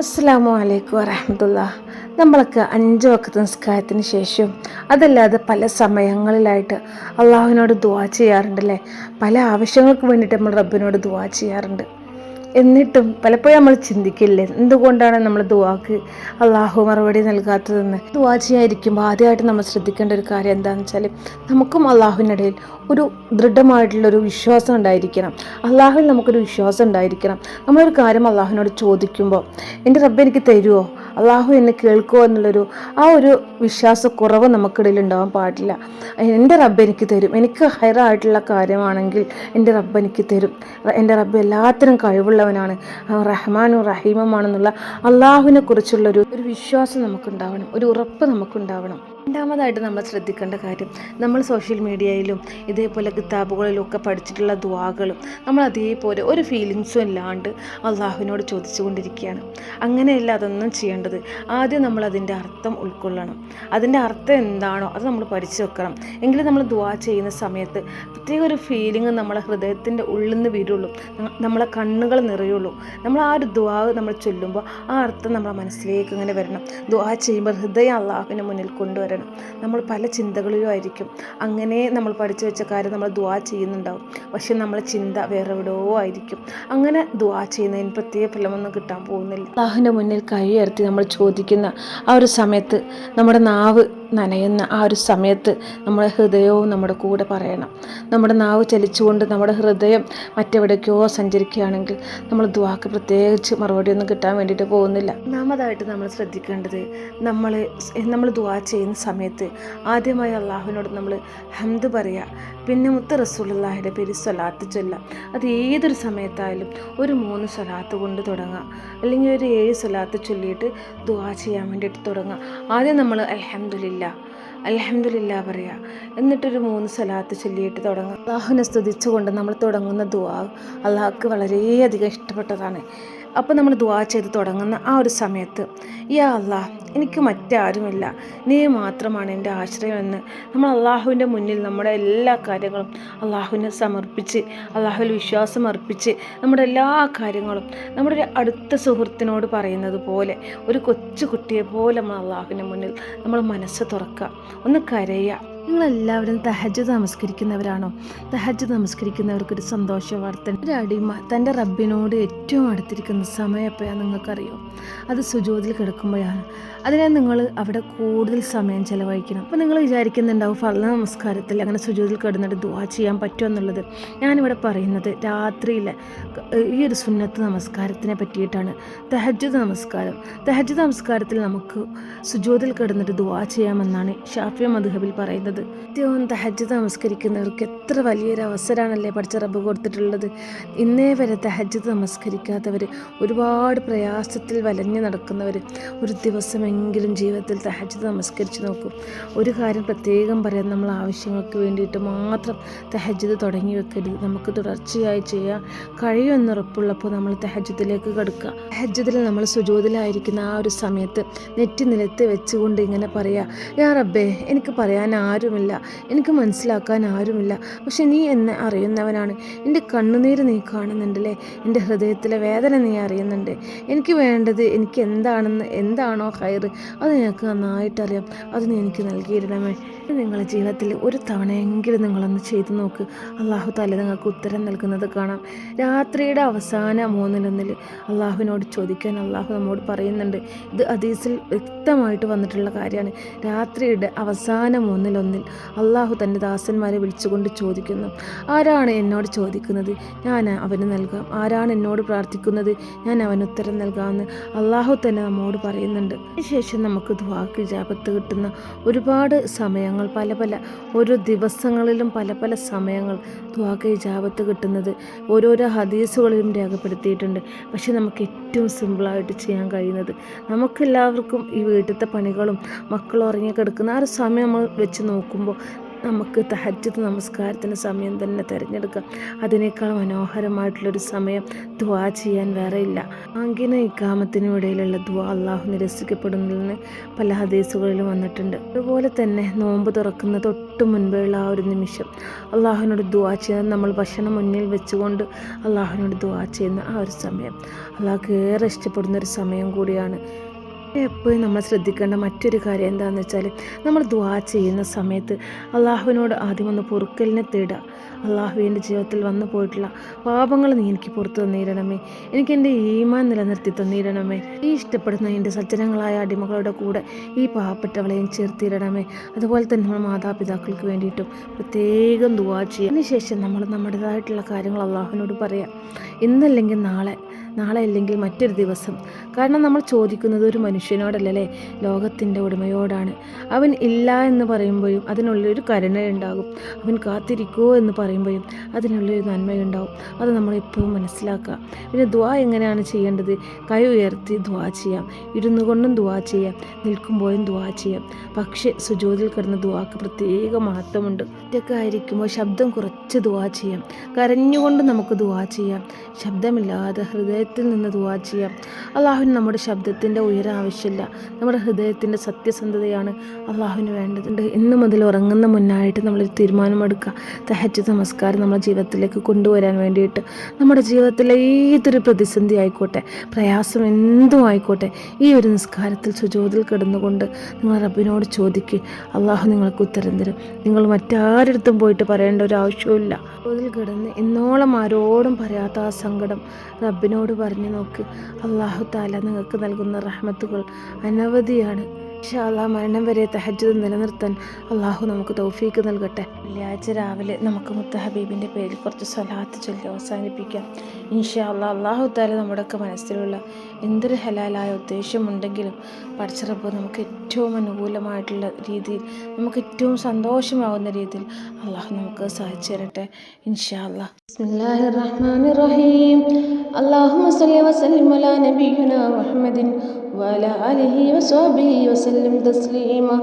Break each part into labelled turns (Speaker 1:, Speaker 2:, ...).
Speaker 1: അസ്സലാമു അലൈക്കും വറഹ്മത്തുള്ളാഹി. നമ്മളൊക്കെ 5 വഖ്ത് നിസ്കാരത്തിന് ശേഷം അതല്ലാതെ പല സമയങ്ങളിലായിട്ട് അള്ളാഹുവിനോട് ദുആ ചെയ്യാറുണ്ടല്ലേ. പല ആവശ്യങ്ങൾക്ക് വേണ്ടിയിട്ട് നമ്മൾ റബ്ബിനോട് ദുആ ചെയ്യാറുണ്ട്. എന്നിട്ടും പലപ്പോഴും നമ്മൾ ചിന്തിക്കില്ലേ, എന്തുകൊണ്ടാണ് നമ്മൾ ദുആക്ക് അള്ളാഹു മറുപടി നൽകാത്തതെന്ന്. ദുആ ചെയ്യാതിരിക്കുമ്പോൾ ആദ്യമായിട്ട് നമ്മൾ ശ്രദ്ധിക്കേണ്ട ഒരു കാര്യം എന്താണെന്ന് വെച്ചാൽ, നമുക്കും അള്ളാഹുവിനിടയിൽ ഒരു ദൃഢമായിട്ടുള്ളൊരു വിശ്വാസം ഉണ്ടായിരിക്കണം. അള്ളാഹുവിൽ നമുക്കൊരു വിശ്വാസം ഉണ്ടായിരിക്കണം. നമ്മളൊരു കാര്യം അള്ളാഹുവിനോട് ചോദിക്കുമ്പോൾ എൻ്റെ റബ്ബ് എനിക്ക് തരുമോ, അള്ളാഹു എന്നെ കേൾക്കുമോ എന്നുള്ളൊരു ഒരു വിശ്വാസക്കുറവ് നമുക്കിടയിൽ ഉണ്ടാവാൻ പാടില്ല. എൻ്റെ റബ്ബ് എനിക്ക് തരും, എനിക്ക് ഹൈറായിട്ടുള്ള കാര്യമാണെങ്കിൽ എൻ്റെ റബ്ബ് എനിക്ക് തരും. എൻ്റെ റബ്ബ് എല്ലാത്തിനും കഴിവുള്ളവനാണ്, റഹ്മാനും റഹീമുമാണെന്നുള്ള അള്ളാഹുവിനെ കുറിച്ചുള്ളൊരു വിശ്വാസം നമുക്കുണ്ടാവണം, ഒരു ഉറപ്പ് നമുക്കുണ്ടാവണം. രണ്ടാമതായിട്ട് നമ്മൾ ശ്രദ്ധിക്കേണ്ട കാര്യം, നമ്മൾ സോഷ്യൽ മീഡിയയിലും ഇതേപോലെ കിതാബുകളിലും ഒക്കെ പഠിച്ചിട്ടുള്ള ദുആകളും നമ്മൾ അതേപോലെ ഒരു ഫീലിങ്സും ഇല്ലാണ്ട് അള്ളാഹുവിനോട് ചോദിച്ചു കൊണ്ടിരിക്കുകയാണ്. അങ്ങനെയല്ല അതൊന്നും ചെയ്യേണ്ടത്. ആദ്യം നമ്മൾ അതിൻ്റെ അർത്ഥം ഉൾക്കൊള്ളണം. അതിൻ്റെ അർത്ഥം എന്താണോ അത് നമ്മൾ പഠിച്ചു വെക്കണം. എങ്കിലും നമ്മൾ ദുആ ചെയ്യുന്ന സമയത്ത് പ്രത്യേക ഒരു ഫീലിംഗ് നമ്മളെ ഹൃദയത്തിൻ്റെ ഉള്ളിൽ നിന്ന് വരുള്ളൂ, നമ്മളെ കണ്ണുകൾ നിറയുള്ളൂ. നമ്മൾ ആ ഒരു ദുആ നമ്മൾ ചൊല്ലുമ്പോൾ ആ അർത്ഥം നമ്മളെ മനസ്സിലേക്ക് ഇങ്ങനെ വരണം. ദുആ ചെയ്യുമ്പോൾ ഹൃദയം അള്ളാഹുവിന് മുന്നിൽ കൊണ്ടുവരണം. നമ്മൾ പല ചിന്തകളിലും ആയിരിക്കും. അങ്ങനെ നമ്മൾ പഠിച്ചു വെച്ച കാര്യം നമ്മൾ ദുആ ചെയ്യുന്നുണ്ടാവും, പക്ഷെ നമ്മളെ ചിന്ത വേറെ എവിടെയോ ആയിരിക്കും. അങ്ങനെ ദുആ ചെയ്യുന്നതിന് പ്രത്യേക ഫലമൊന്നും കിട്ടാൻ പോകുന്നില്ല. അല്ലാഹുവിൻ്റെ മുന്നിൽ കൈ ഉയർത്തി നമ്മൾ ചോദിക്കുന്ന ആ ഒരു സമയത്ത്, നമ്മുടെ നാവ് നനയുന്ന ആ ഒരു സമയത്ത് നമ്മുടെ ഹൃദയവും നമ്മുടെ കൂടെ പറയണം. നമ്മുടെ നാവ് ചലിച്ചുകൊണ്ട് നമ്മുടെ ഹൃദയം മറ്റെവിടേക്കോ സഞ്ചരിക്കുകയാണെങ്കിൽ നമ്മൾ ദുആക്ക് പ്രത്യേകിച്ച് മറുപടിയൊന്നും കിട്ടാൻ വേണ്ടിയിട്ട് പോകുന്നില്ല. ഒന്നാമതായിട്ട് നമ്മൾ ശ്രദ്ധിക്കേണ്ടത്, നമ്മൾ ദുആ ചെയ്യുന്ന സമയത്ത് ആദ്യമായി അള്ളാഹുവിനോട് നമ്മൾ ഹംദ് പറയുക, പിന്നെ മുത്ത് റസൂലുള്ളാഹിയുടെ പേര് സ്വലാത്ത് ചൊല്ലാം. അത് ഏതൊരു സമയത്തായാലും ഒരു 3 സ്വലാത്ത് കൊണ്ട് തുടങ്ങുക, അല്ലെങ്കിൽ ഒരു 7 സ്വലാത്ത് ചൊല്ലിയിട്ട് ദുആ ചെയ്യാൻ വേണ്ടിയിട്ട് തുടങ്ങുക. ആദ്യം നമ്മൾ അൽഹംദുലില്ലാ പറയുക, എന്നിട്ടൊരു 3 സ്വലാത്ത് ചൊല്ലിയിട്ട് തുടങ്ങുക. അള്ളാഹുവിനെ സ്തുതിച്ചുകൊണ്ട് നമ്മൾ തുടങ്ങുന്ന ദുആ അള്ളാഹ്ക്ക് വളരെയധികം ഇഷ്ടപ്പെട്ടതാണ്. അപ്പോൾ നമ്മൾ ദുആ ചെയ്ത് തുടങ്ങുന്ന ആ ഒരു സമയത്ത്, യാ അല്ലാഹ്, എനിക്ക് മറ്റാരുമില്ല, നീ മാത്രമാണ് എൻ്റെ ആശ്രയമെന്ന് നമ്മൾ അള്ളാഹുവിൻ്റെ മുന്നിൽ നമ്മുടെ എല്ലാ കാര്യങ്ങളും അള്ളാഹുവിനെ സമർപ്പിച്ച്, അള്ളാഹുവിൽ വിശ്വാസം അർപ്പിച്ച്, നമ്മുടെ എല്ലാ കാര്യങ്ങളും നമ്മുടെ ഒരു അടുത്ത സുഹൃത്തിനോട് പറയുന്നത് പോലെ, ഒരു കൊച്ചു കുട്ടിയെ പോലെ നമ്മൾ അള്ളാഹുവിൻ്റെ മുന്നിൽ നമ്മൾ മനസ്സ് തുറക്കുക, ഒന്ന് കരയുക. നിങ്ങളെല്ലാവരും തഹജ്ജുദ് നമസ്കരിക്കുന്നവരാണോ? തഹജ്ജുദ് നമസ്കരിക്കുന്നവർക്കൊരു സന്തോഷ വാർത്ത. ഒരു അടിമ തൻ്റെ റബ്ബിനോട് ഏറ്റവും അടുത്തിരിക്കുന്ന സമയം എപ്പോഴാണ് നിങ്ങൾക്കറിയോ? അത് സുജൂദിൽ കിടക്കുമ്പോഴാണ്. അതിനാൽ നിങ്ങൾ അവിടെ കൂടുതൽ സമയം ചിലവഴിക്കണം. അപ്പോൾ നിങ്ങൾ വിചാരിക്കുന്നുണ്ടാവും, ഫർള് നമസ്കാരത്തിൽ അങ്ങനെ സുജൂദിൽ കിടന്നിട്ട് ദുആ ചെയ്യാൻ പറ്റുമോ എന്നുള്ളത്. ഞാനിവിടെ പറയുന്നത് രാത്രിയിലെ ഈ ഒരു സുന്നത്ത് നമസ്കാരത്തിനെ പറ്റിയിട്ടാണ്. തഹജ്ജുദ് നമസ്കാരത്തിൽ നമുക്ക് സുജൂദിൽ കിടന്നിട്ട് ദുആ ചെയ്യാമെന്നാണ് ഷാഫിഈ മദ്ഹബിൽ പറയുന്നത്. നിത്യവും തഹജ്ജുദ് നമസ്കരിക്കുന്നവർക്ക് എത്ര വലിയൊരു അവസരമാണല്ലേ പഠിച്ച റബ്ബ് കൊടുത്തിട്ടുള്ളത്. ഇന്നേ വരെ തഹജ്ജുദ് നമസ്കരിക്കാത്തവർ, ഒരുപാട് പ്രയാസത്തിൽ വലഞ്ഞു നടക്കുന്നവർ, ഒരു ദിവസമെങ്കിലും ജീവിതത്തിൽ തഹജ്ജുദ് നമസ്കരിച്ച് നോക്കും. ഒരു കാര്യം പ്രത്യേകം പറയാം, നമ്മൾ ആവശ്യങ്ങൾക്ക് വേണ്ടിയിട്ട് മാത്രം തഹജ്ജുദ് തുടങ്ങി വെക്കരുത്. നമുക്ക് തുടർച്ചയായി ചെയ്യാൻ കഴിയുമെന്നുറപ്പുള്ളപ്പോൾ നമ്മൾ തഹജ്ജുദിലേക്ക് കടക്കുക. തഹജ്ജുദിൽ നമ്മൾ സുജൂദിലായിരിക്കുന്ന ആ ഒരു സമയത്ത് നെറ്റി നിലത്ത് വെച്ചുകൊണ്ട് ഇങ്ങനെ പറയുക, യാ റബ്ബേ, എനിക്ക് പറയാൻ ആരുമില്ല, എനിക്ക് മനസ്സിലാക്കാൻ ആരുമില്ല, പക്ഷെ നീ എന്നെ അറിയുന്നവനാണ്. എൻ്റെ കണ്ണുനീര് നീ കാണുന്നുണ്ടല്ലേ, എൻ്റെ ഹൃദയത്തിലെ വേദന നീ അറിയുന്നുണ്ട്. എനിക്ക് വേണ്ടത്, എനിക്ക് എന്താണോ ഹൈറ്, അത് നിനക്ക് നന്നായിട്ടറിയാം. അത് നീ എനിക്ക് നൽകിയിടണമേ. നിങ്ങളുടെ ജീവിതത്തിൽ ഒരു തവണയെങ്കിലും നിങ്ങളൊന്ന് ചെയ്തു നോക്ക്. അള്ളാഹു തആല നിങ്ങൾക്ക് ഉത്തരം നൽകുന്നത് കാണാം. രാത്രിയുടെ അവസാന 3-1 അള്ളാഹുവിനോട് ചോദിക്കാൻ അള്ളാഹു നമ്മോട് പറയുന്നുണ്ട്. ഇത് ഹദീസിൽ വ്യക്തമായിട്ട് വന്നിട്ടുള്ള കാര്യമാണ്. രാത്രിയുടെ അവസാന 3-1 അള്ളാഹു തൻ്റെ ദാസന്മാരെ വിളിച്ചുകൊണ്ട് ചോദിക്കുന്നു, ആരാണ് എന്നോട് ചോദിക്കുന്നത്, ഞാൻ അവന് നൽകാം. ആരാണ് എന്നോട് പ്രാർത്ഥിക്കുന്നത്, ഞാൻ അവന് ഉത്തരം നൽകാമെന്ന് അള്ളാഹു തന്നെ നമ്മോട് പറയുന്നുണ്ട്. അതിനുശേഷം നമുക്ക് ദുആക്ക് ഇജാബത്ത് കിട്ടുന്ന ഒരുപാട് സമയങ്ങൾ, പല ഓരോ ദിവസങ്ങളിലും പല സമയങ്ങൾ ദുആക്ക് ഇജാബത്ത് കിട്ടുന്നത് ഓരോരോ ഹദീസുകളിലും രേഖപ്പെടുത്തിയിട്ടുണ്ട്. പക്ഷെ നമുക്ക് ഏറ്റവും സിമ്പിളായിട്ട് ചെയ്യാൻ കഴിയുന്നത്, നമുക്കെല്ലാവർക്കും ഈ വീട്ടിലത്തെ പണികളും മക്കൾ ഉറങ്ങി കിടക്കുന്ന ആ ഒരു സമയം നമ്മൾ വെച്ച് നോക്കുമ്പോൾ നമുക്ക് തഹജ്ജുദ് നമസ്കാരത്തിന് സമയം തന്നെ തിരഞ്ഞെടുക്കാം. അതിനേക്കാൾ മനോഹരമായിട്ടുള്ളൊരു സമയം ദുആ ചെയ്യാൻ വേറെയില്ല. ബാങ്കിനും ഇഖാമത്തിനും ഇടയിലുള്ള ദുആ അള്ളാഹു നിരസിക്കപ്പെടുന്നതിന് പല ഹദീസുകളിലും വന്നിട്ടുണ്ട്. അതുപോലെ തന്നെ നോമ്പ് തുറക്കുന്ന തൊട്ട് മുൻപുള്ള ആ ഒരു നിമിഷം അള്ളാഹുവിനോട് ദുആ ചെയ്യുന്നത്, നമ്മൾ ഭക്ഷണം മുന്നിൽ വെച്ചുകൊണ്ട് അള്ളാഹുവിനോട് ദുആ ചെയ്യുന്ന ആ ഒരു സമയം അള്ളാഹ്ക്ക് ഏറെ ഇഷ്ടപ്പെടുന്നൊരു സമയം കൂടിയാണ്. എപ്പോഴും നമ്മൾ ശ്രദ്ധിക്കേണ്ട മറ്റൊരു കാര്യം എന്താണെന്ന് വെച്ചാൽ, നമ്മൾ ദുആ ചെയ്യുന്ന സമയത്ത് അള്ളാഹുവിനോട് ആദ്യം ഒന്ന് പൊറുക്കലിനെ തേടുക. അള്ളാഹു എൻ്റെ ജീവിതത്തിൽ വന്നു പോയിട്ടുള്ള പാപങ്ങൾ നീ എനിക്ക് പുറത്തു തന്നിരണമേ, എനിക്ക് എൻ്റെ ഈമാൻ നിലനിർത്തി തന്നിരണമേ, ഈ ഇഷ്ടപ്പെടുന്ന എൻ്റെ സജ്ജനങ്ങളായ അടിമകളുടെ കൂടെ ഈ പാവപ്പെട്ടവളെയും ചേർത്തിരണമേ. അതുപോലെ തന്നെ നമ്മൾ മാതാപിതാക്കൾക്ക് വേണ്ടിയിട്ടും പ്രത്യേകം ദുആ ചെയ്യുക. അതിനുശേഷം നമ്മൾ നമ്മുടേതായിട്ടുള്ള കാര്യങ്ങൾ അള്ളാഹുവിനോട് പറയാം. ഇന്നല്ലെങ്കിൽ നാളെ, നാളെ അല്ലെങ്കിൽ മറ്റൊരു ദിവസം. കാരണം നമ്മൾ ചോദിക്കുന്നത് ഒരു മനുഷ്യനോടല്ലേ, ലോകത്തിൻ്റെ ഉടമയോടാണ്. അവൻ ഇല്ല എന്ന് പറയുമ്പോഴും അതിനുള്ളൊരു കരുണയുണ്ടാകും. അവൻ കാത്തിരിക്കുമോ എന്ന് പറയുമ്പോഴും അതിനുള്ളൊരു നന്മയുണ്ടാകും. അത് നമ്മളെപ്പോഴും മനസ്സിലാക്കുക. പിന്നെ ദുആ എങ്ങനെയാണ് ചെയ്യേണ്ടത്? കൈ ഉയർത്തി ദുആ ചെയ്യാം, ഇരുന്നു കൊണ്ടും ദുആ ചെയ്യാം, നിൽക്കുമ്പോഴും ദുആ ചെയ്യാം. പക്ഷേ സുജൂദിൽ കിടന്ന ദുആക്ക് പ്രത്യേക മഹത്വമുണ്ട്. ഒറ്റയ്ക്ക് ആയിരിക്കുമ്പോൾ ശബ്ദം കുറച്ച് ദുആ ചെയ്യാം, കരഞ്ഞുകൊണ്ട് നമുക്ക് ദുആ ചെയ്യാം, ശബ്ദമില്ലാതെ ഹൃദയത്തിൽ നിന്ന് ദുആ ചെയ്യാം. അള്ളാഹുവിന് നമ്മുടെ ശബ്ദത്തിൻ്റെ ഉയരം ആവശ്യമില്ല, നമ്മുടെ ഹൃദയത്തിൻ്റെ സത്യസന്ധതയാണ് അള്ളാഹുവിന് വേണ്ടതുണ്ട്. ഇന്ന് മുതൽ ഉറങ്ങുന്ന മുന്നായിട്ട് നമ്മളൊരു തീരുമാനമെടുക്കുക. തഹജ്ജുദ് നമസ്കാരം നമ്മുടെ ജീവിതത്തിലേക്ക് കൊണ്ടുവരാൻ വേണ്ടിയിട്ട്, നമ്മുടെ ജീവിതത്തിലെ ഏതൊരു പ്രതിസന്ധി ആയിക്കോട്ടെ, പ്രയാസം എന്തും ആയിക്കോട്ടെ, ഈ ഒരു നിസ്കാരത്തിൽ സുജൂദിൽ കിടന്നുകൊണ്ട് നിങ്ങൾ റബ്ബിനോട് ചോദിക്കുക. അള്ളാഹു നിങ്ങൾക്ക് ഉത്തരം തരും. നിങ്ങൾ മറ്റാരടുത്തും പോയിട്ട് പറയേണ്ട ഒരു ആവശ്യവുമില്ല. സുജൂദിൽ കിടന്ന് ഇന്നോളം ആരോടും പറയാത്ത ആ സങ്കടം റബ്ബിനോട് പറഞ്ഞു നോക്ക്. അള്ളാഹു തആല നിങ്ങൾക്ക് നൽകുന്ന റഹ്മത്തുകൾ അനവധിയാണ്. ഇൻഷാ അല്ലാഹ് മരണം വരെ തഹജ്ജുദ് നിലനിർത്താൻ അള്ളാഹു നമുക്ക് തൗഫീക്ക് നൽകട്ടെ. വെള്ളിയാഴ്ച രാവിലെ നമുക്ക് മുത്ത് ഹബീബിൻ്റെ പേരിൽ കുറച്ച് സ്വലാത്ത് ചൊല്ലി അവസാനിപ്പിക്കാം. ഇൻഷാ അല്ലാഹ് അള്ളാഹു തആല നമ്മുടെയൊക്കെ മനസ്സിലുള്ള എന്തൊരു ഹലാലായ ഉദ്ദേശമുണ്ടെങ്കിലും പടച്ച റബ്ബ് നമുക്ക് ഏറ്റവും അനുകൂലമായിട്ടുള്ള രീതിയിൽ, നമുക്ക് ഏറ്റവും സന്തോഷമാവുന്ന രീതിയിൽ അള്ളാഹു നമുക്ക് സഹായിച്ചു തരട്ടെ. ഇൻഷാ അല്ലാഹ്. ബിസ്മില്ലാഹിർ റഹ്മാനിർ റഹീം. അല്ലാഹുമ്മ സ്വല്ലി വസല്ലിം അലാ നബിയ്യിനാ മുഹമ്മദിൻ وعلى آله وصحبه وسلم تسليما.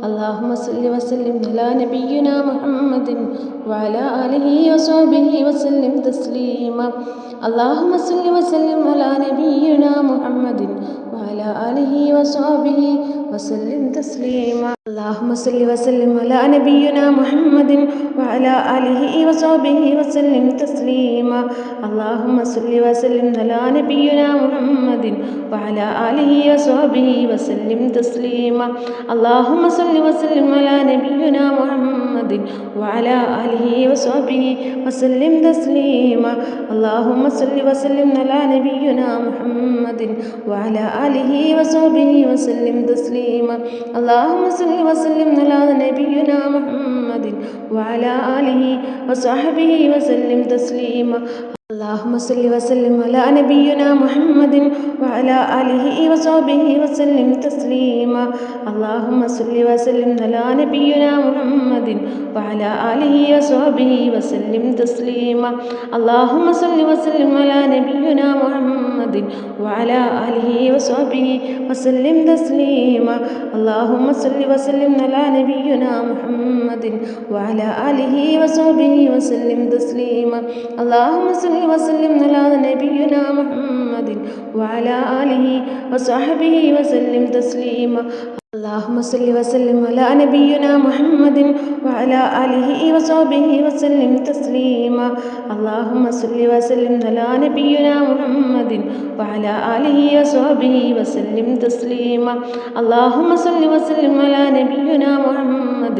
Speaker 1: اللهم صل وسلم على نبينا محمد وعلى آله وصحبه وسلم تسليما. اللهم صل وسلم على نبينا محمد وعلى آله وصحبه وسلم تسليما. اللهم صل وسلم على نبينا محمد وعلى آله وصحبه وسلم تسليما. اللهم صل وسلم على نبينا محمد وعلى آله وصحبه وسلم تسليما. اللهم صل وسلم على نبينا محمد وعلى آله وصحبه وسلم تسليما. اللهم صل وسلم على نبينا محمد وعلى آله وصحبه وسلم تسليما. اللهم صل وسلم على نبينا محمد وعلى آله وصحبه وسلم تسليما. اللهم صل وسلم على نبينا محمد وعلى آله وصحبه وسلم تسليما. اللهم صل وسلم على نبينا محمد وعلى آله وصحبه وسلم تسليما. اللهم صل وسلم على نبينا محمد وعلى آله وصحبه وسلم تسليما. اللهم صل وسلم على نبينا محمد وعلى آله وصحبه وسلم تسليما. اللهم صل وسلم على نبينا محمد وعلى آله وصحبه وسلم تسليما. اللهم صل وسلم على نبينا محمد وعلى آله وصحبه وسلم تسليما. اللهم صل وسلم على نبينا محمد وعلى آله وصحبه وسلم تسليما. اللهم صل وسلم على نبينا محمد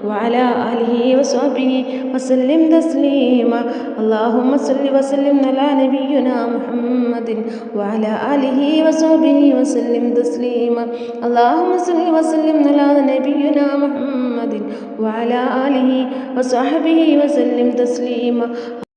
Speaker 1: وعلى آله وصحبه وسلم تسليما. اللهم صل وسلم على نبينا محمد وعلى آله وصحبه وسلم تسليما. اللهم صل وسلم على نبينا محمد وعلى آله وصحبه وسلم تسليما.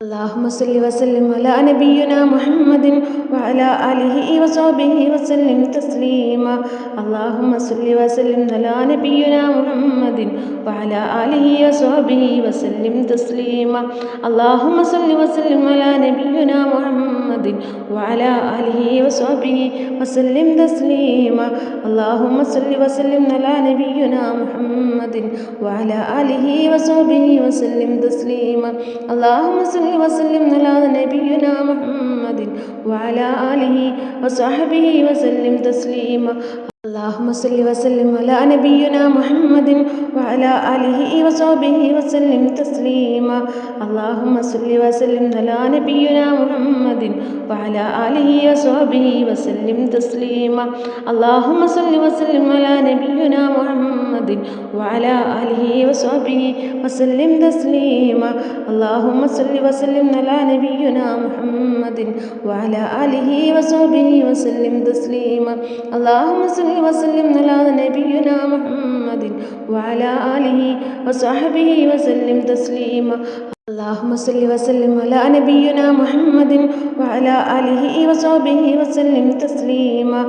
Speaker 1: اللهم صل وسلم على نبينا محمد وعلى آله وصحبه وسلم تسليما. اللهم صل وسلم على نبينا محمد وعلى آله وصحبه وسلم تسليما. اللهم صل وسلم على نبينا محمد وعلى آله وصحبه وسلم تسليما. اللهم صل وسلم على نبينا محمد وعلى آله وصحبه وسلم تسليما. اللهم صل وسلم على نبينا محمد وعلى آله وصحبه وسلم تسليما. اللهم صل وسلم على نبينا محمد وعلى آله وصحبه وسلم تسليما. اللهم صل وسلم على نبينا محمد وعلى آله وصحبه وسلم تسليما. اللهم صل وسلم على نبينا محمد وعلى آله وصحبه وسلم تسليما. اللهم صل وسلم على نبينا محمد وعلى آله وصحبه وسلم تسليما. اللهم صل وسلم على نبينا محمد وعلى آله وصحبه وسلم تسليما. اللهم صل وسلم على نبينا محمد وعلى آله وصحبه وسلم تسليما.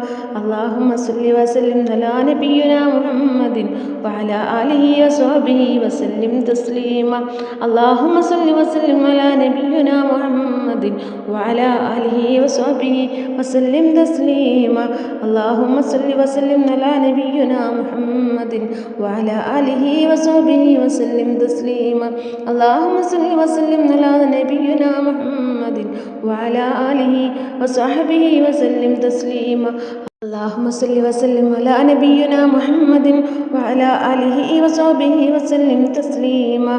Speaker 1: اللهم صل وسلم على نبينا محمد وعلى آله وصحبه وسلم تسليما. اللهم صل وسلم على نبينا محمد وعلى آله وصحبه وسلم تسليما. اللهم صل وسلم على نبينا محمد وعلى آله وصحبه وسلم تسليما. اللهم صل وسلم على نبينا محمد وعلى آله وصحبه وسلم تسليما. اللهم صل وسلم على نبينا محمد وعلى آله وصحبه وسلم تسليما.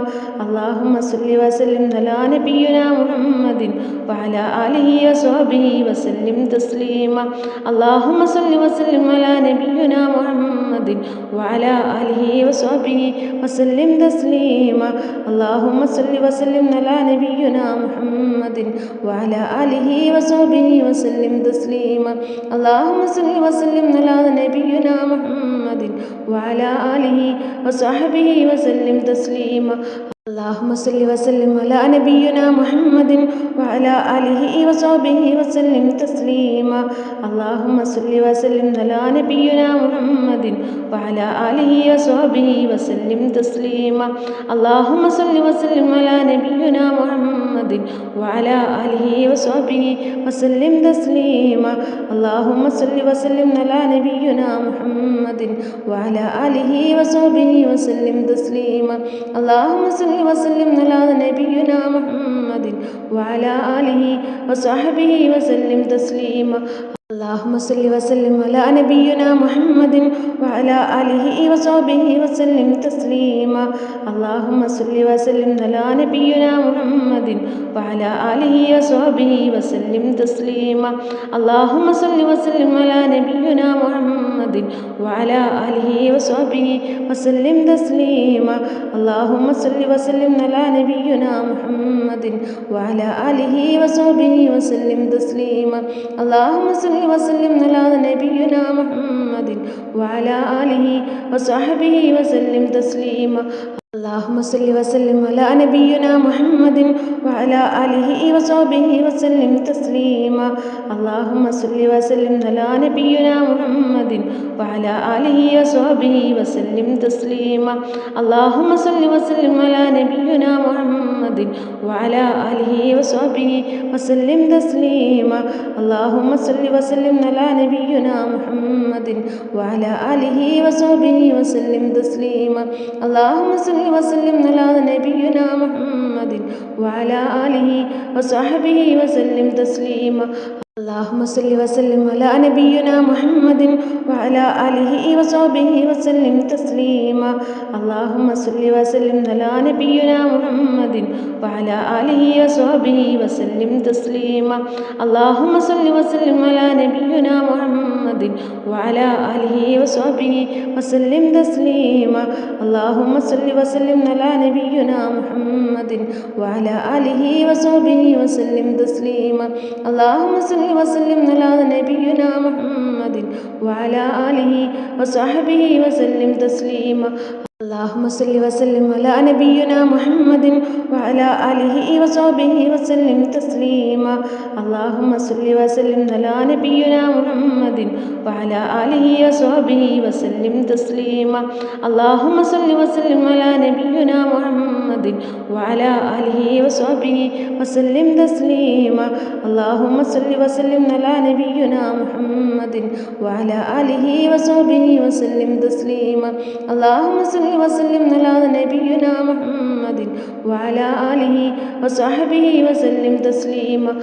Speaker 1: اللهم صل وسلم على نبينا محمد وعلى آله وصحبه وسلم تسليما. اللهم صل وسلم على نبينا محمد وعلى آله وصحبه وسلم تسليما. اللهم صل وسلم على نبينا محمد وعلى آله وصحبه وسلم تسليما. اللهم صل وسلم على نبينا محمد وعلى آله وصحبه وسلم تسليما. اللهم صل وسلم على نبينا محمد وعلى آله وصحبه وسلم تسليما. اللهم صل وسلم على نبينا محمد وعلى آله وصحبه وسلم تسليما. اللهم صل وسلم على نبينا محمد وعلى آله وصحبه وسلم تسليما. اللهم صل وسلم على نبينا محمد وعلى آله وصحبه وسلم تسليما. اللهم صل وسلم على نبينا محمد وعلى آله وصحبه وسلم تسليما. اللهم صل وسلم على نبينا محمد وعلى آله وصحبه وسلم تسليما. اللهم صل وسلم على نبينا محمد وعلى آله وصحبه وسلم تسليما. اللهم صل وسلم على نبينا محمد وعلى آله وصحبه وسلم تسليما. اللهم صل وسلم على نبينا محمد وعلى آله وصحبه وسلم تسليما. اللهم صل وسلم على نبينا محمد وعلى آله وصحبه وسلم تسليما. اللهم صل وسلم على نبينا محمد وعلى آله وصحبه وسلم تسليما. اللهم صل وسلم على نبينا محمد وعلى آله وصحبه وسلم تسليما. اللهم صل وسلم على نبينا محمد وعلى آله وصحبه وسلم تسليما. اللهم صل وسلم على نبينا محمد وعلى آله وصحبه وسلم تسليما. اللهم صل وسلم على نبينا محمد وعلى آله وصحبه وسلم تسليما. اللهم صل وسلم على نبينا محمد وعلى آله وصحبه وسلم تسليما. اللهم صل وسلم على نبينا محمد وعلى آله وصحبه وسلم تسليما. اللهم صل وسلم على نبينا محمد وعلى آله وصحبه وسلم تسليما. اللهم صل وسلم على نبينا محمد وعلى آله وصحبه وسلم تسليما. اللهم صل وسلم على نبينا محمد وعلى آله وصحبه وسلم تسليما. اللهم صل وسلم على نبينا محمد وعلى آله وصحبه وسلم تسليما. اللهم صل وسلم على نبينا محمد وعلى آله وصحبه وسلم تسليما. اللهم صل وسلم على نبينا محمد وعلى آله وصحبه وسلم تسليما. اللهم صل وسلم على نبينا محمد وعلى آله وصحبه وسلم تسليما. اللهم صل وسلم على نبينا محمد وعلى آله وصحبه وسلم تسليما.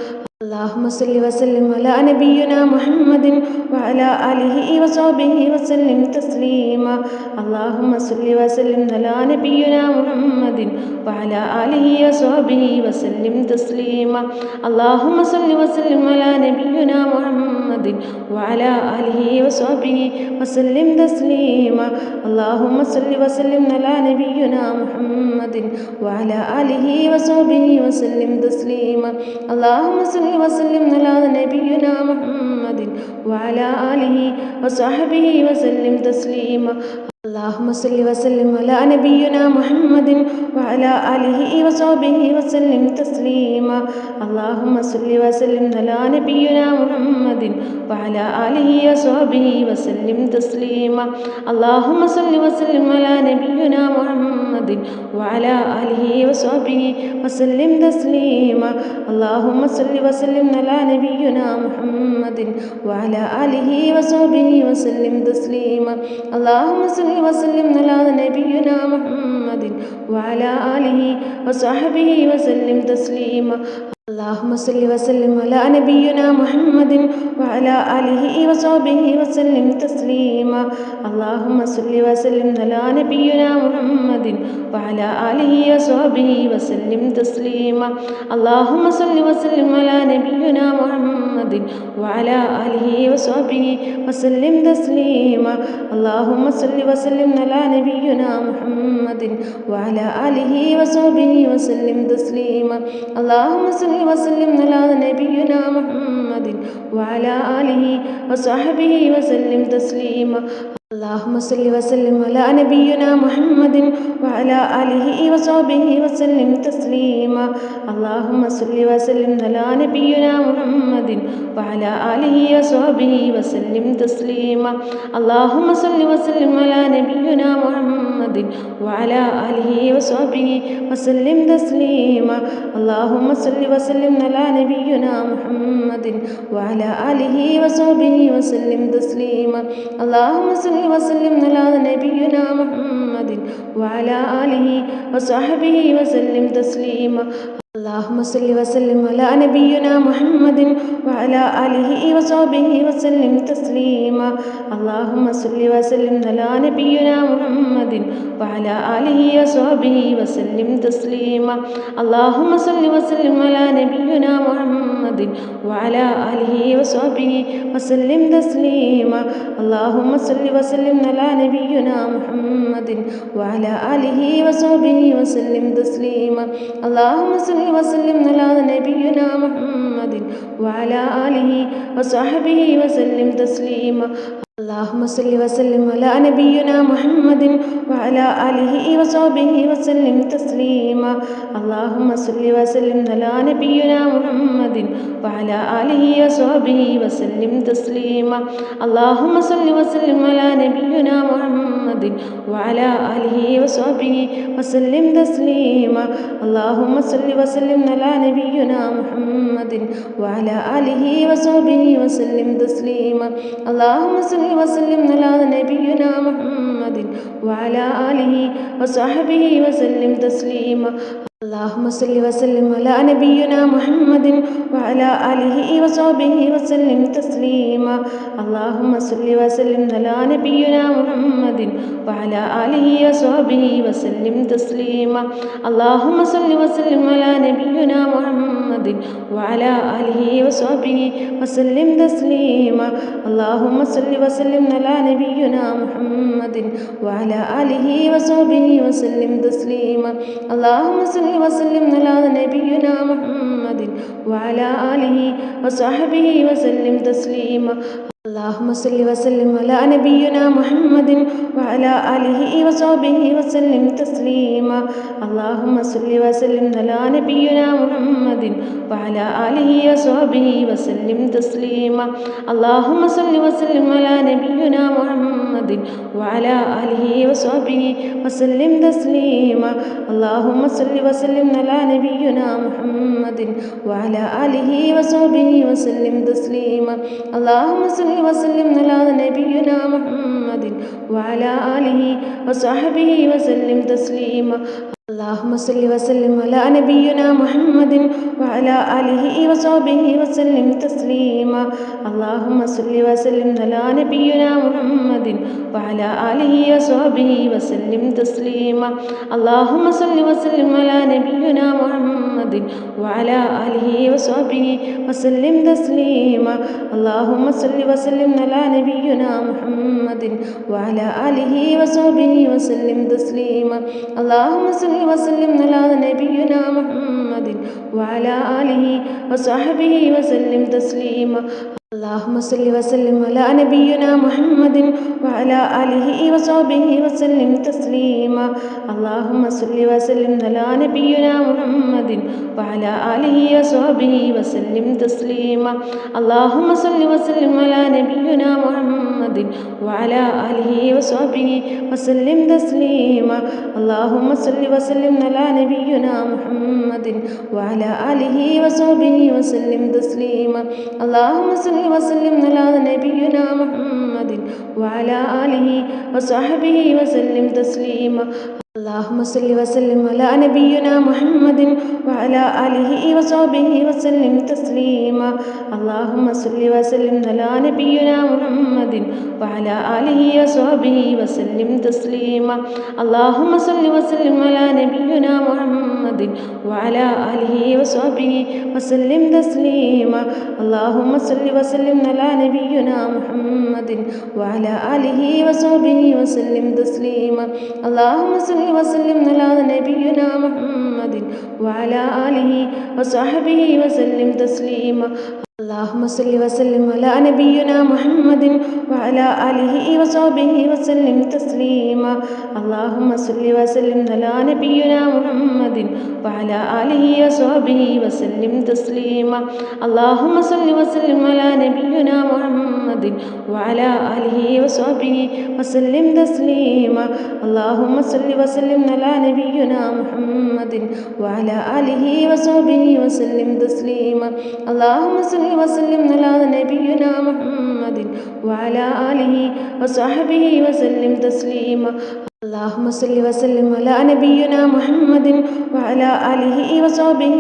Speaker 1: اللهم صل وسلم على نبينا محمد وعلى آله وصحبه وسلم تسليما. اللهم صل وسلم على نبينا محمد وعلى آله وصحبه وسلم تسليما. اللهم صل وسلم على نبينا محمد وعلى آله وصحبه وسلم تسليما. اللهم صل وسلم على نبينا محمد وعلى آله وصحبه وسلم تسليما. اللهم صل وسلم على نبينا محمد وعلى آله وصحبه وسلم تسليما. اللهم صل وسلم على نبينا محمد وعلى آله وصحبه وسلم تسليما. اللهم صل وسلم على نبينا محمد وعلى آله وصحبه وسلم تسليما. اللهم صل وسلم على نبينا محمد وعلى آله وصحبه وسلم تسليما. اللهم صل وسلم على نبينا محمد وعلى آله وصحبه وسلم تسليما. اللهم صل وسلم على نبينا محمد وعلى آله وصحبه وسلم تسليما. اللهم صل وسلم على نبينا محمد وعلى آله وصحبه وسلم تسليما. اللهم صل وسلم على نبينا محمد وعلى آله وصحبه وسلم تسليما. اللهم صل وسلم على نبينا محمد وعلى آله وصحبه وسلم تسليما. اللهم صل وسلم على نبينا محمد وعلى آله وصحبه وسلم تسليما. اللهم صل وسلم على نبينا محمد وعلى آله وصحبه وسلم تسليما. اللهم صل وسلم على نبينا محمد وعلى آله وصحبه وسلم تسليما. اللهم صل وسلم على نبينا محمد وعلى آله وصحبه وسلم تسليما. اللهم صل وسلم على نبينا محمد وعلى آله وصحبه وسلم تسليما. اللهم صل وسلم على نبينا محمد وعلى آله وصحبه وسلم تسليما. اللهم صل وسلم على نبينا محمد وعلى آله وصحبه وسلم تسليما. اللهم صل وسلم على نبينا محمد وعلى آله وصحبه وسلم تسليما. اللهم صل وسلم على نبينا محمد وعلى آله وصحبه وسلم تسليما. اللهم صل وسلم على نبينا محمد وعلى آله وصحبه وسلم تسليما. اللهم صل وسلم على نبينا محمد وعلى آله وصحبه وسلم تسليما. اللهم صل وسلم على نبينا محمد وعلى آله وصحبه وسلم تسليما. اللهم صل وسلم على نبينا محمد وعلى آله وصحبه وسلم تسليما. اللهم صل وسلم على نبينا محمد وعلى آله وصحبه وسلم تسليما. اللهم صل وسلم على نبينا محمد وعلى آله وصحبه وسلم تسليما. اللهم صل وسلم على نبينا محمد وعلى آله وصحبه وسلم تسليما. اللهم صل وسلم على نبينا محمد وعلى آله وصحبه وسلم تسليما. اللهم صل وسلم على نبينا محمد وعلى آله وصحبه وسلم تسليما. اللهم صل وسلم على نبينا محمد وعلى آله وصحبه وسلم تسليما. اللهم صل وسلم على نبينا محمد وعلى آله وصحبه وسلم تسليما. اللهم صل وسلم على نبينا محمد وعلى آله وصحبه وسلم تسليما. اللهم صل صل وسلم على نبينا محمد وعلى آله وصحبه وسلم تسليما اللهم صل وسلم على نبينا محمد وعلى آله وصحبه وسلم تسليما اللهم صل وسلم على نبينا محمد وعلى آله وصحبه وسلم تسليما اللهم صل وسلم على نبينا محمد وعلى آله وصحبه وسلم تسليما اللهم صل وسلم على نبينا محمد وعلى آله وصحبه وسلم تسليما اللهم صل وسلم على نبينا محمد وعلى آله وصحبه وسلم تسليما اللهم صل وسلم على نبينا محمد وعلى آله وصحبه وسلم تسليما اللهم صل وسلم على نبينا محمد وعلى آله وصحبه وسلم تسليما اللهم صل وسلم على نبينا محمد وعلى آله وصحبه وسلم تسليما اللهم صل وسلم على نبينا محمد وعلى آله وصحبه وسلم تسليما اللهم صل وسلم على نبينا محمد وعلى آله وصحبه وسلم تسليما اللهم صل وسلم على نبينا محمد وعلى آله وصحبه وسلم تسليما اللهم صل وسلم على نبينا محمد وعلى آله وصحبه وسلم تسليما اللهم صل وسلم على نبينا محمد وعلى آله وصحبه وسلم تسليما اللهم صل وسلم على نبينا محمد وعلى آله وصحبه وسلم تسليما اللهم صل وسلم على نبينا محمد وعلى آله وصحبه وسلم تسليما اللهم صل وسلم على نبينا محمد وعلى آله وصحبه وسلم تسليما اللهم صل وسلم على نبينا محمد وعلى آله وصحبه وسلم تسليما اللهم صل وسلم على نبينا محمد وعلى آله وصحبه وسلم تسليما اللهم صل وسلم على نبينا محمد وعلى آله وصحبه وسلم تسليما اللهم صل وسلم على نبينا محمد وعلى آله وصحبه وسلم تسليما اللهم صل وسلم على نبينا محمد وعلى آله وصحبه وسلم تسليما اللهم صل وسلم على نبينا محمد وعلى آله وصحبه وسلم تسليما اللهم صل وسلم على نبينا محمد وعلى آله وصحبه وسلم تسليما اللهم صل وسلم على نبينا محمد وعلى آله وصحبه وسلم تسليما اللهم صل وسلم على نبينا محمد وعلى آله وصحبه وسلم تسليما اللهم صل وسلم على نبينا محمد وعلى آله وصحبه وسلم تسليما اللهم صل وسلم على نبينا محمد وعلى آله وصحبه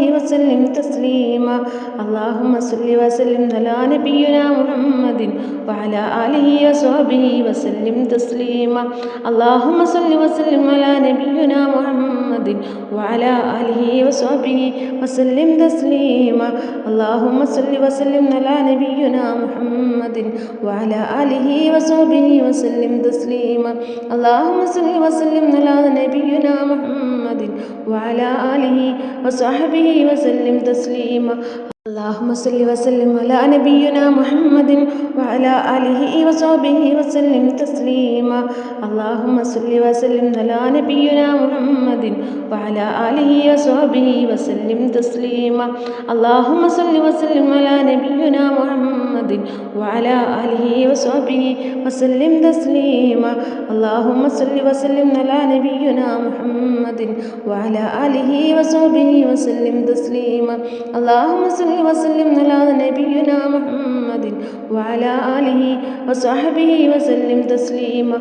Speaker 1: وسلم تسليما اللهم صل وسلم على نبينا محمد وعلى آله وصحبه وسلم تسليما اللهم صل وسلم على نبينا محمد وعلى آله وصحبه وسلم تسليما اللهم صل وسلم على نبينا محمد وعلى آله وصحبه وسلم تسليما اللهم صل وسلم على نبينا محمد وعلى آله وصحبه وسلم تسليما اللهم صل وسلم على نبينا محمد وعلى آله وصحبه وسلم تسليما اللهم صل وسلم على نبينا محمد وعلى آله وصحبه وسلم تسليما اللهم صل وسلم على نبينا محمد وعلى آله وصحبه وسلم تسليما اللهم صل وسلم على نبينا محمد وعلى آله وصحبه وسلم تسليما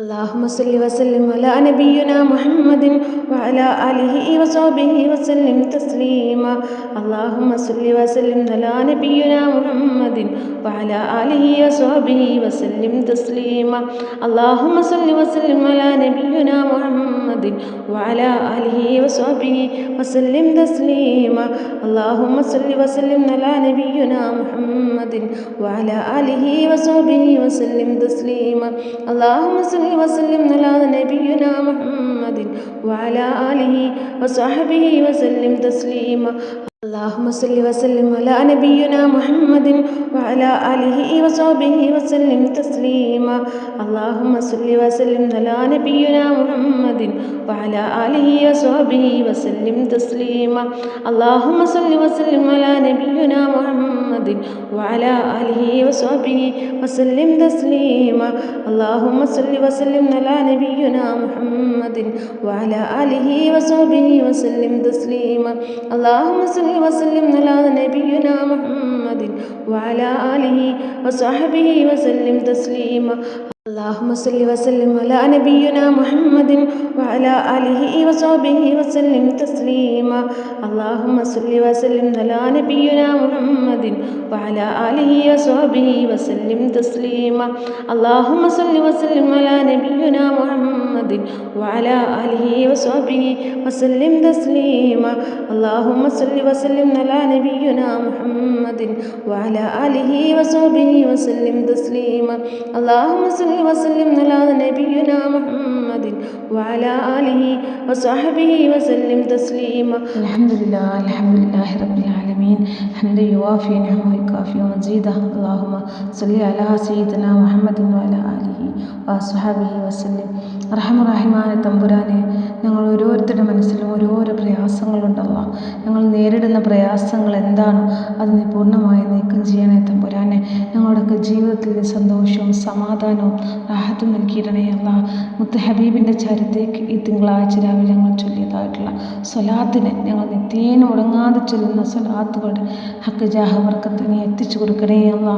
Speaker 1: اللهم صل وسلم على نبينا محمد وعلى آله وصحبه وسلم تسليما اللهم صل وسلم على نبينا محمد وعلى آله وصحبه وسلم تسليما اللهم صل وسلم على نبينا محمد محمد وعلى آله وصحبه وسلم تسليما اللهم صل وسلم على نبينا محمد وعلى آله وصحبه وسلم تسليما اللهم صل وسلم على نبينا محمد وعلى آله وصحبه وسلم تسليما اللهم صل وسلم على نبينا محمد وعلى آله وصحبه وسلم تسليما اللهم صل وسلم على نبينا محمد وعلى آله وصحبه وسلم تسليما اللهم صل وسلم على نبينا محمد وعلى آله وصحبه وسلم تسليما اللهم صل وسلم على نبينا محمد وعلى آله وصحبه وسلم تسليما اللهم صل وسلم على نبينا محمد وعلى آله وصحبه وسلم تسليما اللهم صل وسلم على نبينا محمد وعلى آله وصحبه وسلم تسليما اللهم صل وسلم على نبينا محمد وعلى آله وصحبه وسلم تسليما اللهم صل وسلم على نبينا محمد وعلى آله وصحبه وسلم تسليما اللهم صل وسلم على نبينا محمد وعلى آله وصحبه وسلم تسليما اللهم صل وسلم على نبينا محمد وعلى آله وصحبه وسلم تسليما
Speaker 2: الحمد لله رب العالمين حمدا يوافي نعمه ويكافئ مزيده اللهم صل على سيدنا محمد وعلى آله وصحبه وسلم റഹ്മാനായ തമ്പുരാനെ, ഞങ്ങൾ ഓരോരുത്തരുടെ മനസ്സിലും ഓരോരോ പ്രയാസങ്ങളുണ്ടല്ലോ. ഞങ്ങൾ നേരിടുന്ന പ്രയാസങ്ങൾ എന്താണ് അത് നീ പൂർണ്ണമായി നീക്കം ചെയ്യണേ തമ്പുരാനെ. ഞങ്ങളുടെയൊക്കെ ജീവിതത്തിൽ സന്തോഷവും സമാധാനവും റാഹത്തും നൽകിയിടണേ അല്ല. മുത്ത് ഹബീബിൻ്റെ ചരിതയ്ക്ക് ഈ തിങ്കളാഴ്ച രാവിലെ ഞങ്ങൾ ചൊല്ലിയതായിട്ടുള്ള സ്വലാത്തിനെ ഞങ്ങൾ നിത്യേന മുടങ്ങാതെ ചൊല്ലുന്ന സ്വലാത്തുകളുടെ ഹക്ക് ജാഹ ബർക്കത്ത് നീ എത്തിച്ചു കൊടുക്കണേ അല്ല.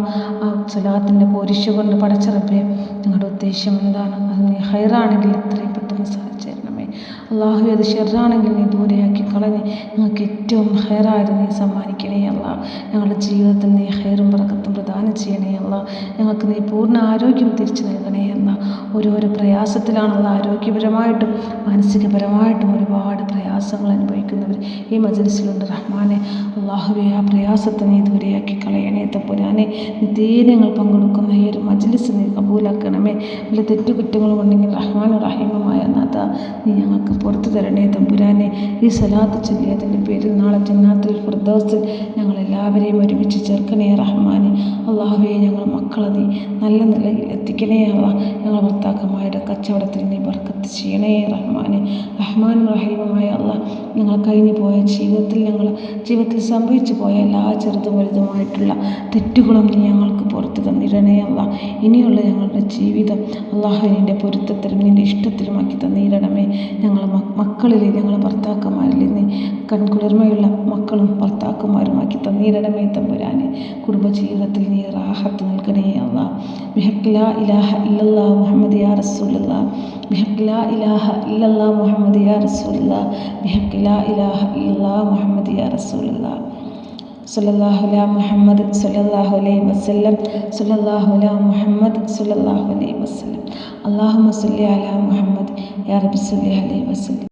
Speaker 2: ആ സ്വലാത്തിൻ്റെ പോരിശ കൊണ്ട് പടച്ചിറപ്പേ, ഞങ്ങളുടെ ഉദ്ദേശം എന്താണ് അത് നീ ഹൈറാണെങ്കിൽ എത്രയും പെട്ടെന്ന് സാധിച്ചു തരണമേ. അള്ളാഹു അത് ഷെറാണെങ്കിൽ നീ ദൂരെയാക്കി കളഞ്ഞ് ഞങ്ങൾക്ക് ഏറ്റവും ഹൈറായത് നീ സമ്മാനിക്കണേ അല്ല. ഞങ്ങളുടെ ജീവിതത്തിൽ നീ ഹൈറും ബർക്കത്തും പ്രദാനം ചെയ്യണേ അല്ല. ഞങ്ങൾക്ക് നീ പൂർണ്ണ ആരോഗ്യം തിരിച്ചു നൽകണേ അല്ല. ഓരോരോ പ്രയാസത്തിലാണുള്ള ആരോഗ്യപരമായിട്ടും മാനസികപരമായിട്ടും ഒരുപാട് പ്രയാസങ്ങൾ അനുഭവിക്കുന്നവർ ഈ മജ്‌ലിസിലുണ്ട് റഹ്മാനെ. അള്ളാഹുവേ, ആ പ്രയാസത്തെ നീ ദൂരെയാക്കി കളയണേ തമ്പുരാനെ. നിത്യേന ഞങ്ങൾ പങ്കെടുക്കുന്ന ഈ ഒരു മജ്‌ലിസ് നീ കബൂലാക്കണമേ. വല്ല തെറ്റുകുറ്റങ്ങളും ഉണ്ടെങ്കിൽ റഹ്മാൻ റഹീമുമായ നാഥ നീ ഞങ്ങൾക്ക് പുറത്തു തരണേ തമ്പുരാനെ. ഈ സലാത്ത് ചൊല്ലിയതിൻ്റെ പേരിൽ നാളെ ജന്നാത്തുൽ ഫിർദൗസിൽ ഞങ്ങളെല്ലാവരെയും ഒരുമിച്ച് ചേർക്കണേ റഹ്മാനെ. അള്ളാഹുവേ, ഞങ്ങൾ മക്കളെ നീ നല്ല നിലയിൽ എത്തിക്കണേ അല്ല. ഞങ്ങൾ ഭർത്താക്കന്മാരുടെ കച്ചവടത്തിൽ നീ ബർക്കത്ത് ചെയ്യണേ റഹ്മാനെ. റഹ്മാൻ റഹീമുമായ അല്ല, ഞങ്ങൾ കഴിഞ്ഞു പോയ ജീവിതത്തിൽ സംഭവിച്ചു പോയ എല്ലാ ചെറുതും വലുതുമായിട്ടുള്ള തെറ്റുകളും നീ ഞങ്ങൾക്ക് പുറത്തു തന്നിടണേ അല്ല. ഇനിയുള്ള ഞങ്ങളുടെ ജീവിതം അള്ളാഹുവിൻ്റെ പൊരുത്തത്തിലും നിൻ്റെ ഇഷ്ടത്തിലുമാക്കി തന്നിടണമേ. ഞങ്ങൾ മക്കളിൽ ഞങ്ങളെ ഭർത്താക്കന്മാരിൽ നീ കൺകുളിർമയുള്ള മക്കളും ഭർത്താക്കന്മാരുമാക്കി തന്നിടണമേ തമ്പുരാനെ. കുടുംബജീവിതത്തിൽ നീ റാഹത്ത് നൽകണേ അല്ല. ബിഹഖ് ലാ ഇലാഹ ഇല്ലല്ലാഹ് മുഹമ്മദ് യാ റസൂലുള്ളാഹ്, ബിഹഖ് ലാ ഇലാഹ ഇല്ലല്ലാഹ് മുഹമ്മദ് യാ റസൂലുള്ളാഹ്, ബിഹഖ് ലാ ഇലാഹ ഇല്ലല്ലാഹ് മുഹമ്മദ് യാ റസൂലുള്ളാഹ്. സല്ലല്ലാഹു അലാ മുഹമ്മദ് സല്ലല്ലാഹു അലൈഹി വസല്ലം, സല്ലല്ലാഹു അലാ മുഹമ്മദ് സല്ലല്ലാഹു അലൈഹി വസല്ലം. അല്ലാഹുമ്മ സല്ലി അലാ മുഹമ്മദ് യാ റബ്ബി സല്ലി അലൈഹി വസല്ലം.